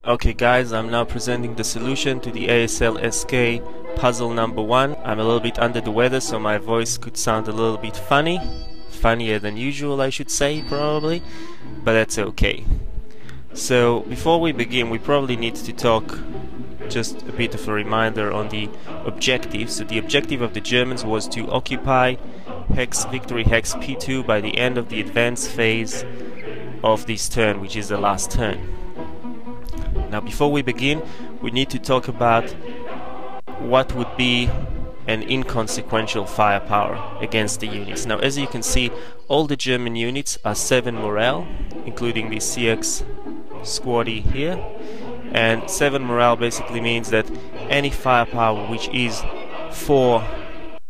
Okay guys, I'm now presenting the solution to the ASLSK puzzle number 1. I'm a little bit under the weather, so my voice could sound a little bit funny. Funnier than usual, I should say, probably. But that's okay. So, before we begin, we probably need to talk just a bit of a reminder on the objective. So the objective of the Germans was to occupy victory hex P2 by the end of the advance phase of this turn, which is the last turn. Now, before we begin, we need to talk about what would be an inconsequential firepower against the units. Now, as you can see, all the German units are 7 morale, including the CX squaddy here. And 7 morale basically means that any firepower which is 4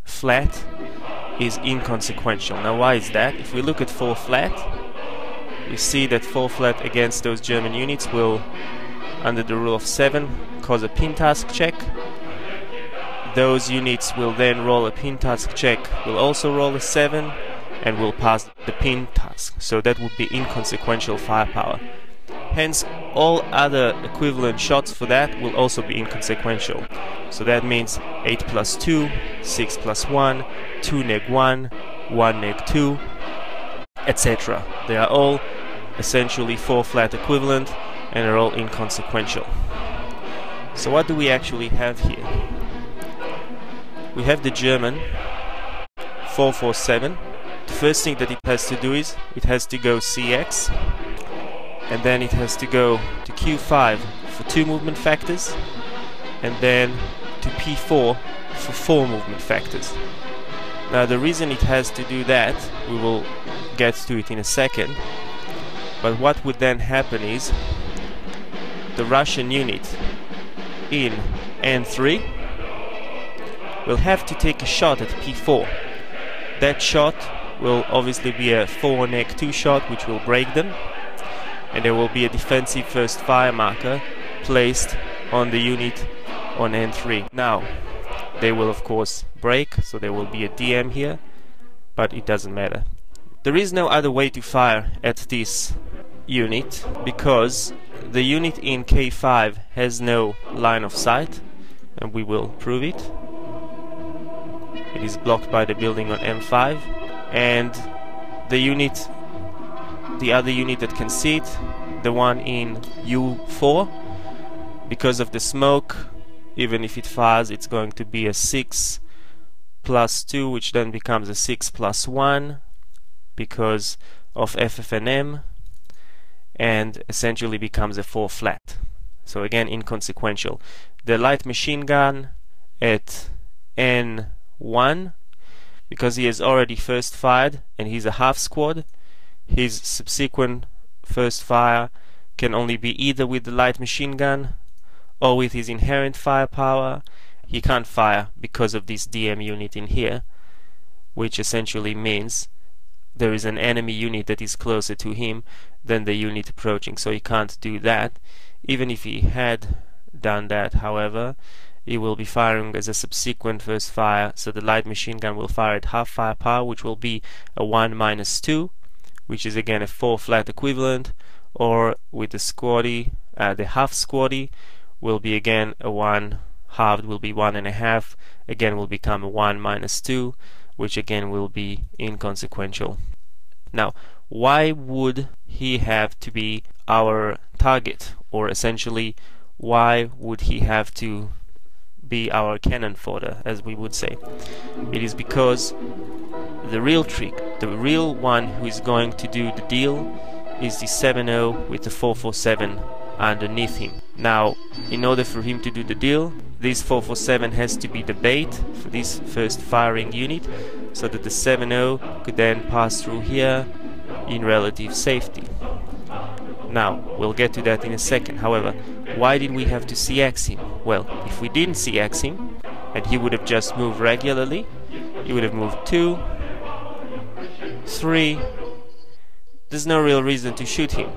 flat is inconsequential. Now, why is that? If we look at 4 flat, we see that 4 flat against those German units will, under the rule of 7, cause a pin task check. Those units will then roll a pin task check, will also roll a 7, and will pass the pin task. So that would be inconsequential firepower. Hence, all other equivalent shots for that will also be inconsequential. So that means 8 plus 2, 6 plus 1, 2 neg 1, 1 neg 2, etc. They are all essentially 4 flat equivalent, and are all inconsequential. So what do we actually have here? We have the German 447. The first thing that it has to do is it has to go CX, and then it has to go to Q5 for 2 movement factors, and then to P4 for 4 movement factors. Now, the reason it has to do that, we will get to it in a second, but what would then happen is the Russian unit in N3 will have to take a shot at P4. That shot will obviously be a 4 neg 2 shot, which will break them, and there will be a defensive first fire marker placed on the unit on N3. Now, they will of course break, so there will be a DM here, but it doesn't matter. There is no other way to fire at this unit, because the unit in K5 has no line of sight, and we will prove it. It is blocked by the building on M5, and the other unit that can see it, the one in U4, because of the smoke, even if it fires, it's going to be a 6 plus 2, which then becomes a 6 plus 1 because of FFNM, and essentially becomes a 4 flat. So again, inconsequential. The light machine gun at N1, because he has already first fired and he's a half squad, his subsequent first fire can only be either with the light machine gun or with his inherent firepower. He can't fire because of this DM unit in here, which essentially means there is an enemy unit that is closer to him than the unit approaching, so he can't do that. Even if he had done that, however, he will be firing as a subsequent first fire, so the light machine gun will fire at half firepower, which will be a 1 minus 2, which is again a 4 flat equivalent, or with the squaddy, the half squaddy will be again a 1 halved, will be 1.5, again will become a 1 minus 2, which again will be inconsequential. Now, why would he have to be our target, or essentially why would he have to be our cannon fodder, as we would say? It is because the real trick, the real one who is going to do the deal, is the 7-0 with the 447 underneath him. Now, in order for him to do the deal, this 447 has to be the bait for this first firing unit, so that the 7-0 could then pass through here in relative safety. Now, we'll get to that in a second. However, why did we have to CX him? Well, if we didn't CX him, and he would have just moved regularly, he would have moved 2, 3, there's no real reason to shoot him.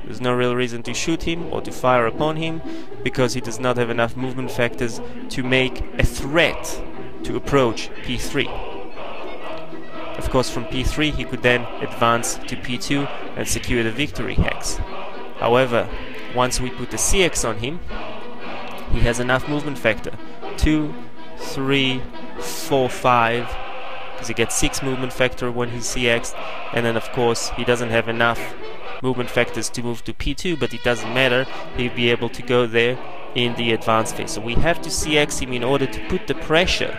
There's no real reason to shoot him or to fire upon him, because he does not have enough movement factors to make a threat to approach P3. Of course, from P3 he could then advance to P2 and secure the victory hex. However, once we put the CX on him, he has enough movement factor. 2, 3, 4, 5, because he gets 6 movement factor when he's CX'd, and then of course he doesn't have enough movement factors to move to P2, but it doesn't matter, he'll be able to go there in the advanced phase. So we have to CX him in order to put the pressure.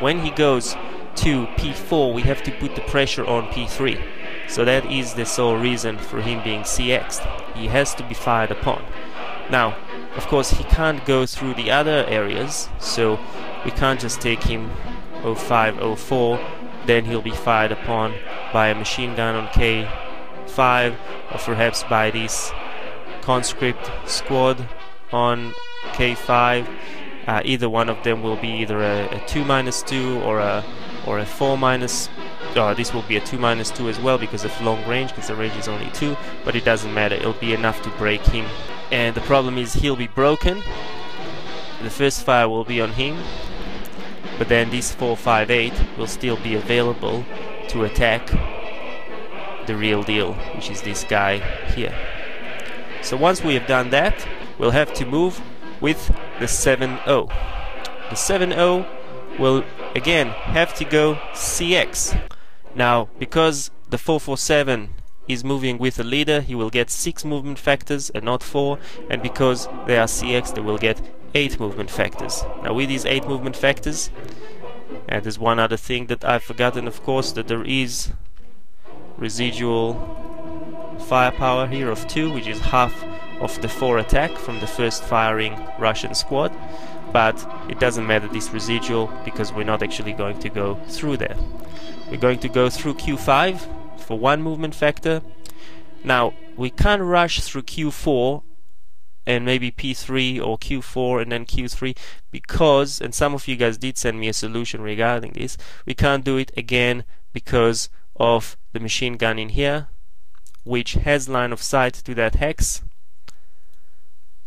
When he goes to P4, we have to put the pressure on P3. So that is the sole reason for him being CX'd. He has to be fired upon. Now, of course, he can't go through the other areas, so we can't just take him 05, 04, then he'll be fired upon by a machine gun on K5, or perhaps by this conscript squad on K5. Either one of them will be either a 2-2 or a 4-. This will be a 2-2 as well because of long range, because the range is only 2, but it doesn't matter, it'll be enough to break him. And the problem is he'll be broken. The first fire will be on him, but then this 458 will still be available to attack the real deal, which is this guy here. So once we have done that, we'll have to move with the 7-0. The 7-0 will again have to go CX. Now, because the 447 is moving with a leader, he will get 6 movement factors and not 4, and because they are CX, they will get 8 movement factors. Now with these 8 movement factors, and there's one other thing that I've forgotten, of course, that there is residual firepower here of 2, which is half of the 4 attack from the first firing Russian squad, but it doesn't matter, this residual, because we're not actually going to go through there. We're going to go through Q5 for 1 movement factor. Now we can't rush through Q4 and maybe P3 or Q4 and then Q3 because, and some of you guys did send me a solution regarding this, we can't do it again because of the machine gun in here, which has line of sight to that hex.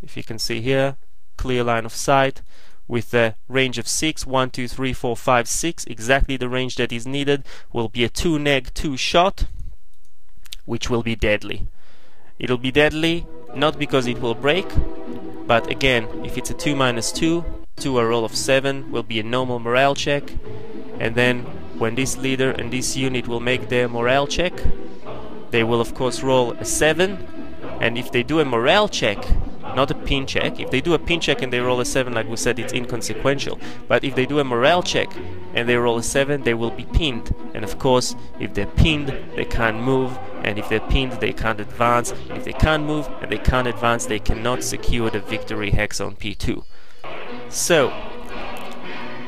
If you can see here, clear line of sight with the range of 6, 1, 2, 3, 4, 5, 6, exactly the range that is needed, will be a 2-2 shot, which will be deadly. It'll be deadly not because it will break, but again, if it's a 2-2 to a roll of 7 will be a normal morale check, and then when this leader and this unit will make their morale check, they will of course roll a 7, and if they do a morale check, not a pin check, if they do a pin check and they roll a 7, like we said, it's inconsequential, but if they do a morale check and they roll a 7, they will be pinned, and of course if they're pinned they can't move, and if they're pinned they can't advance. If they can't move and they can't advance, they cannot secure the victory hex on P2, so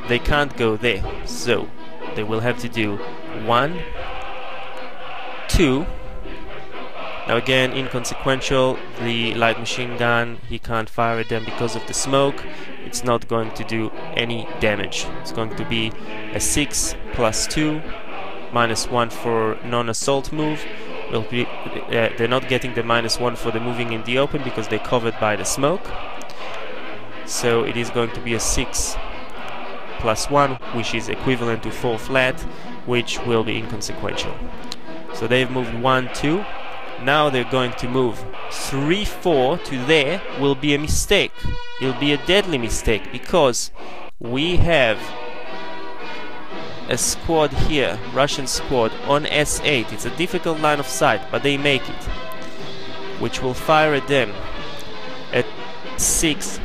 they can't go there, so they will have to do 1, 2. Now again, inconsequential, the light machine gun, he can't fire at them because of the smoke. It's not going to do any damage. It's going to be a 6 + 2 -1 for non-assault move. Will be, they're not getting the -1 for the moving in the open because they're covered by the smoke. So it is going to be a 6 + 1, which is equivalent to 4 flat, which will be inconsequential. So they've moved 1, 2. Now they're going to move 3, 4 to there. Will be a mistake. It'll be a deadly mistake because we have a squad here, Russian squad on S8. It's a difficult line of sight, but they make it, which will fire at them at 6,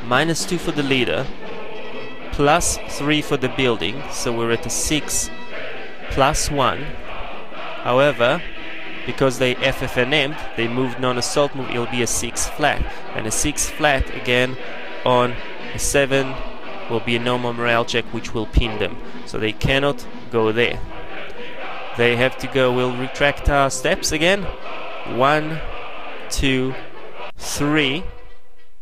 -2 for the leader, +3 for the building, so we're at a 6 + 1. However, because they FFNM'd, they moved non-assault move, it'll be a 6 flat, and a 6 flat again on a 7 will be a normal morale check, which will pin them, so they cannot go there. They have to go, we'll retract our steps again, 1, 2, 3,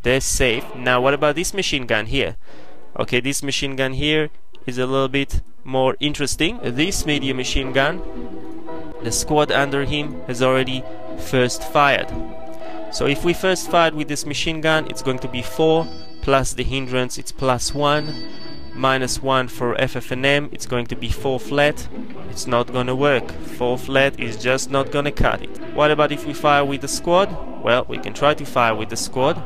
they're safe. Now what about this machine gun here? Okay, this machine gun here is a little bit more interesting. This medium machine gun, the squad under him has already first fired. So if we first fired with this machine gun, it's going to be 4 plus the hindrance, it's +1, -1 for FFNM, it's going to be 4 flat. It's not gonna work. 4 flat is just not gonna cut it. What about if we fire with the squad? Well, we can try to fire with the squad.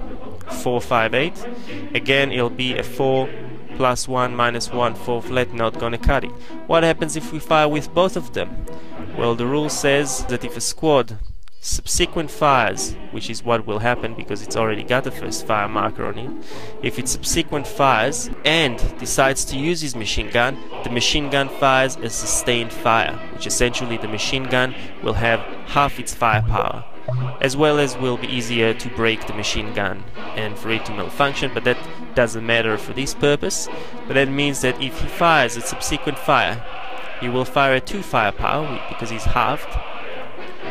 4, 5, 8. Again, it'll be a 4 plus 1 minus 1, 4 flat, not gonna cut it. What happens if we fire with both of them? Well, the rule says that if a squad subsequent fires, which is what will happen because it's already got the first fire marker on it, if it subsequent fires and decides to use his machine gun, the machine gun fires a sustained fire, which essentially the machine gun will have half its firepower, as well as will be easier to break the machine gun and for it to malfunction, but that doesn't matter for this purpose. But that means that if he fires a subsequent fire, he will fire a 2 firepower because he's halved.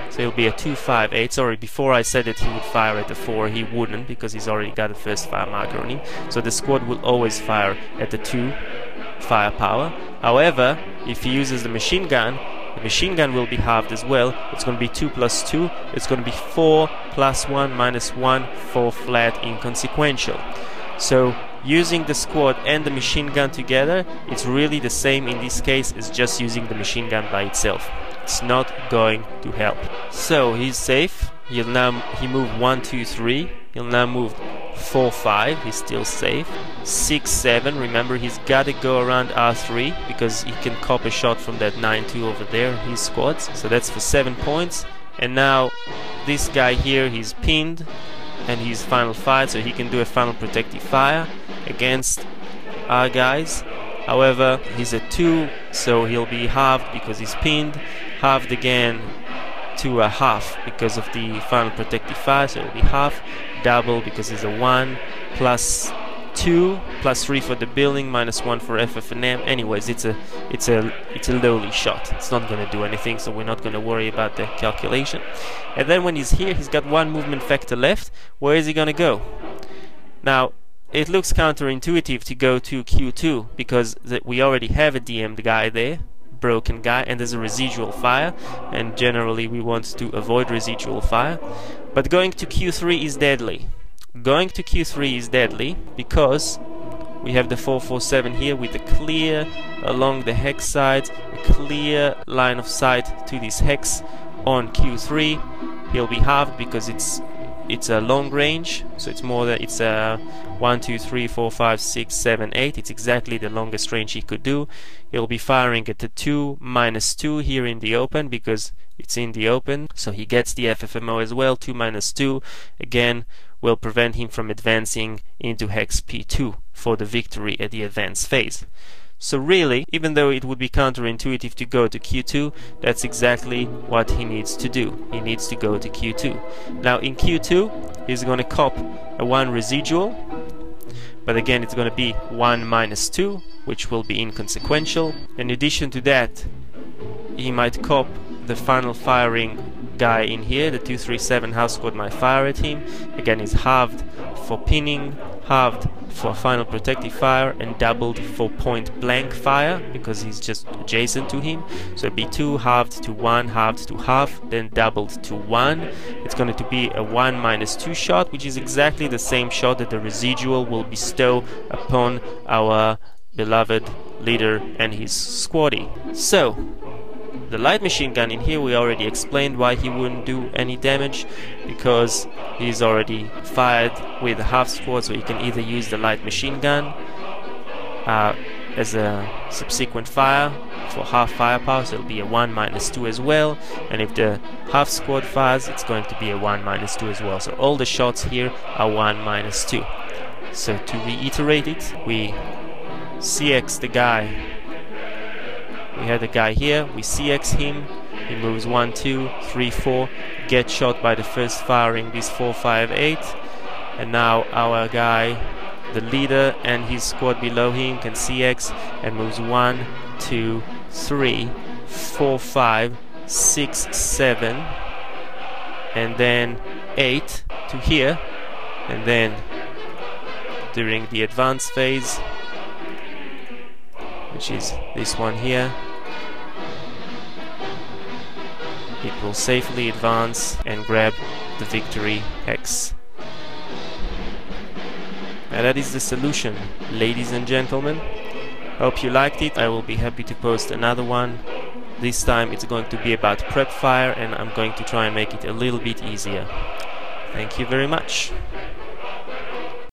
So it'll be a 2, 5, 8. Sorry, before I said that he would fire at the 4, he wouldn't because he's already got the first fire marker on him. So the squad will always fire at the 2 firepower. However, if he uses the machine gun will be halved as well. It's going to be 2 plus 2. It's going to be 4 plus 1 minus 1, 4 flat inconsequential. So using the squad and the machine gun together, it's really the same in this case as just using the machine gun by itself. It's not going to help. So he's safe. He moved 1, 2, 3. He'll now move 4, 5. He's still safe. 6, 7. Remember, he's got to go around R3 because he can cop a shot from that 9, 2 over there, his squads. So that's for 7 points. And now this guy here, he's pinned and he's final fight, so he can do a final protective fire against our guys. However, he's at 2, so he'll be halved because he's pinned, halved again to a half because of the final protective fire, so it'll be half, double because he's a 1, plus 2, plus 3 for the building, minus 1 for FF&M. Anyways, it's a lowly shot. It's not going to do anything, so we're not going to worry about the calculation. And then when he's here, he's got 1 movement factor left. Where is he going to go? Now, it looks counterintuitive to go to Q2 because we already have a DM'd guy there, broken guy, and there's a residual fire, and generally we want to avoid residual fire. But going to Q3 is deadly. Going to Q3 is deadly because we have the 447 here with a clear along the hex side, a clear line of sight to this hex on Q3. He'll be halved because it's a long range, so it's more than it's a 1, 2, 3, 4, 5, 6, 7, 8. It's exactly the longest range he could do. He'll be firing at the 2 minus 2 here in the open because it's in the open, so he gets the FFMO as well. 2 minus 2 again will prevent him from advancing into hex P2 for the victory at the advanced phase. So really, even though it would be counterintuitive to go to Q2, that's exactly what he needs to do. He needs to go to Q2. Now in Q2, he's going to cop a 1 residual, but again it's going to be 1 minus 2, which will be inconsequential. In addition to that, he might cop the final firing guy in here, the 237 house squad might fire at him. Again, he's halved for pinning, halved for final protective fire, and doubled for point blank fire because he's just adjacent to him. So it'd be 2 halved to 1, halved to half, then doubled to 1. It's going to be a 1 minus 2 shot, which is exactly the same shot that the residual will bestow upon our beloved leader and his squaddy. So the light machine gun in here, we already explained why he wouldn't do any damage, because he's already fired with a half squad, so he can either use the light machine gun as a subsequent fire for half firepower, so it'll be a 1 minus 2 as well, and if the half squad fires, it's going to be a 1 minus 2 as well. So all the shots here are 1 minus 2. So to reiterate it, we CX the guy. We had a guy here, we CX him, he moves 1, 2, 3, 4, gets shot by the first firing, this 4, 5, 8, and now our guy, the leader and his squad below him can CX and moves 1, 2, 3, 4, 5, 6, 7, and then 8 to here, and then during the advance phase, which is this one here, it will safely advance and grab the victory hex. And that is the solution, ladies and gentlemen. Hope you liked it. I will be happy to post another one. This time it's going to be about prep fire, and I'm going to try and make it a little bit easier. Thank you very much.